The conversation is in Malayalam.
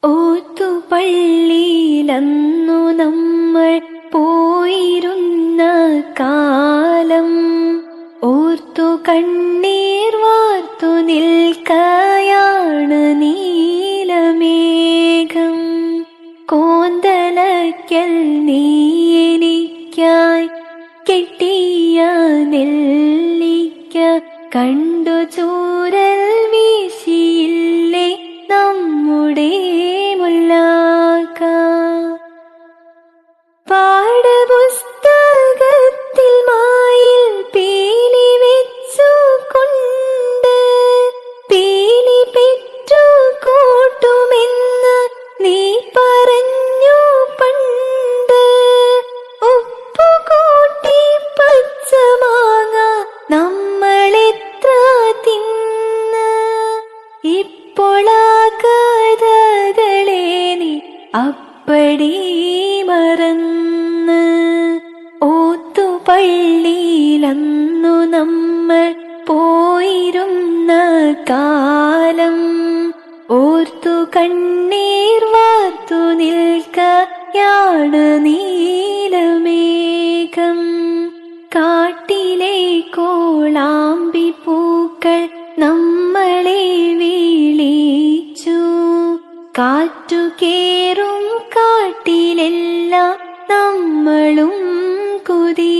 ഓത്തുപള്ളിയിലന്നു നമ്മൾ പോയിരുന്ന കാലം ഓർത്തു കണ്ണീർ വാർത്തു നിൽക്കയാണ് നീലമേഘം. കോന്തലയ്ക്കൽ നീ എനിക്കായി കെട്ടിയ നെല്ലിക്ക കണ്ടു ചൂരൽ വീശിയില്ലേ നമ്മുടെ മുല്ലാക്ക. പാഠപുസ്തകത്തിൽ മായിൽ പീലി വെച്ചു കൊണ്ട് പീലി പെറ്റു കൂട്ടുമെന്ന് നീ പറഞ്ഞു പണ്ട്. ഉപ്പുകൂട്ടി പച്ചമാങ്ങ നമ്മളെത്ര തിന്ന്. ഇപ്പോൾ ആ കഥകളെ നീ അപ്പടി മറന്ന്. ഓത്തുപള്ളിയിലന്നു നമ്മൾ പോയിരുന്ന കാലം ഓർത്തു കണ്ണീർ വാർത്തു നിൽക്കയാണ് നീലമേഘം. കാട്ടിലെ കോളാമ്പി പൂക്കൾ നമ്മളെ വിളിച്ചു. കാറ്റു കേറും കാട്ടിലെല്ലാം നമ്മളും കുതി